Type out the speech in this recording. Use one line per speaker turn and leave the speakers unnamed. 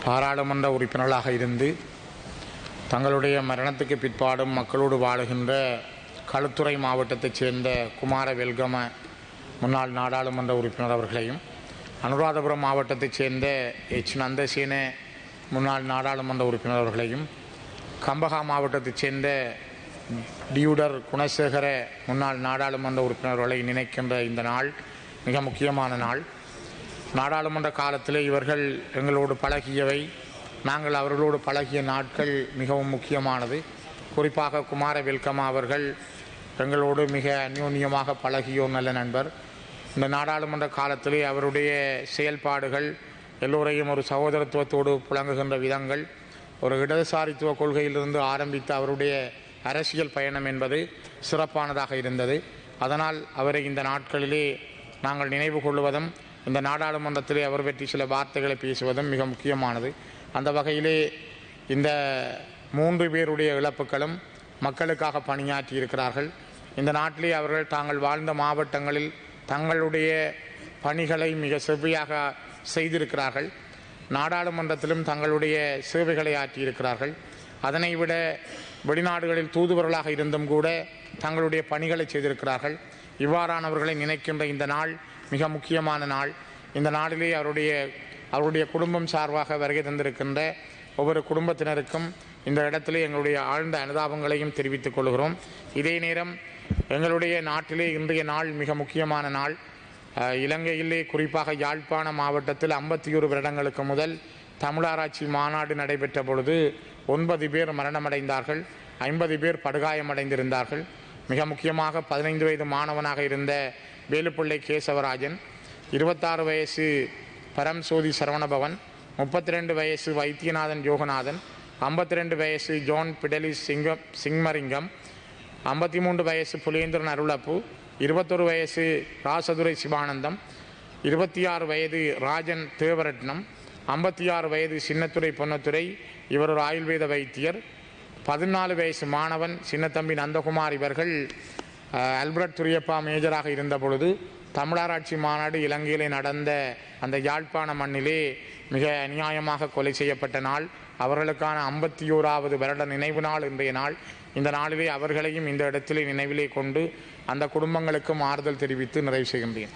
பாராளுமன்ற உறுப்பினர்களாக இருந்து தங்களுடைய மரணத்துக்கு பிற்பாடும் மக்களோடு வாழுகின்ற களுத்துறை மாவட்டத்தைச் சேர்ந்த குமார வெல்கம முன்னாள் நாடாளுமன்ற உறுப்பினர் அவர்களையும், அனுராதபுரம் மாவட்டத்தைச் சேர்ந்த எச் நந்தசேன முன்னாள் நாடாளுமன்ற உறுப்பினர் அவர்களையும், கம்பஹா மாவட்டத்தைச் சேர்ந்த டியூடர் குணசேகர முன்னாள் நாடாளுமன்ற உறுப்பினர்களை நினைக்கின்ற இந்த நாள் மிக முக்கியமான நாள். நாடாளுமன்ற காலத்தில் இவர்கள் எங்களோடு பழகியவை, நாங்கள் அவர்களோடு பழகிய நாட்கள் மிகவும் முக்கியமானது. குறிப்பாக குமார வெல்கமா அவர்கள் எங்களோடு மிக அந்யோன்யமாக பழகிய ஒரு நல்ல நண்பர். இந்த நாடாளுமன்ற காலத்திலே அவருடைய செயல்பாடுகள் எல்லோரையும் ஒரு சகோதரத்துவத்தோடு புழங்குகின்ற விதங்கள், ஒரு இடதுசாரித்துவ கொள்கையிலிருந்து ஆரம்பித்த அவருடைய அரசியல் பயணம் என்பது சிறப்பானதாக இருந்தது. அதனால் அவரை இந்த நாட்களிலே நாங்கள் நினைவு கொள்வதும், இந்த நாடாளுமன்றத்திலே அவர் பற்றி சில வார்த்தைகளை பேசுவதும் மிக முக்கியமானது. அந்த வகையிலே இந்த 3 பேருடைய இழப்புகளும் மக்களுக்காக பணியாற்றி இருக்கிறார்கள். இந்த நாட்டிலே அவர்கள் தாங்கள் வாழ்ந்த மாவட்டங்களில் தங்களுடைய பணிகளை மிக செவ்வையாக செய்திருக்கிறார்கள். நாடாளுமன்றத்திலும் தங்களுடைய சேவைகளை ஆற்றியிருக்கிறார்கள். அதனை விட வெளிநாடுகளில் தூதுவர்களாக இருந்தும் கூட தங்களுடைய பணிகளை செய்திருக்கிறார்கள். இவ்வாறானவர்களை நினைக்கின்ற இந்த நாள் மிக முக்கியமான நாள். இந்த நாளிலே அவருடைய குடும்பம் சார்பாக வருகை தந்திருக்கின்ற ஒவ்வொரு குடும்பத்தினருக்கும் இந்த இடத்திலே எங்களுடைய ஆழ்ந்த அனுதாபங்களையும் தெரிவித்துக் கொள்கிறோம். இதே நேரம் எங்களுடைய நாட்டிலே இன்றைய நாள் மிக முக்கியமான நாள். இலங்கையிலே குறிப்பாக யாழ்ப்பாண மாவட்டத்தில் 51 வருடங்களுக்கு முதல் தமிழராட்சி மாநாடு நடைபெற்ற பொழுது 9 பேர் மரணமடைந்தார்கள், 50 பேர் படுகாயமடைந்திருந்தார்கள். மிக முக்கியமாக 15 வயது மாணவனாக இருந்த வேலுப்பிள்ளை கேசவராஜன், 26 வயசு பரம்சோதி சரவணபவன், 32 வயசு வைத்தியநாதன் யோகநாதன், 52 வயசு ஜோன் பிடலி சிங்மரிங்கம், 53 வயசு புலேந்திரன் அருளப்பு, 21 வயசு ராசதுரை சிவானந்தம், 26 வயது ராஜன் தேவரட்னம், 56 வயது சின்னத்துறை பொன்னத்துறை, இவர் ஒரு ஆயுர்வேத வைத்தியர், 14 வயசு மாணவன் சின்னத்தம்பி நந்தகுமார். இவர்கள் அல்பர்ட் துரியப்பா மேஜராக இருந்த பொழுது தமிழராட்சி மாநாடு இலங்கையிலே நடந்த அந்த யாழ்ப்பாண மண்ணிலே மிக அநியாயமாக கொலை செய்யப்பட்ட நாள். அவர்களுக்கான 51வது வருட நினைவு நாள் இன்றைய நாள். இந்த நாளிலே அவர்களையும் இந்த இடத்திலே நினைவிலே கொண்டு அந்த குடும்பங்களுக்கும் ஆறுதல் தெரிவித்து நிறைவு செய்கின்றேன்.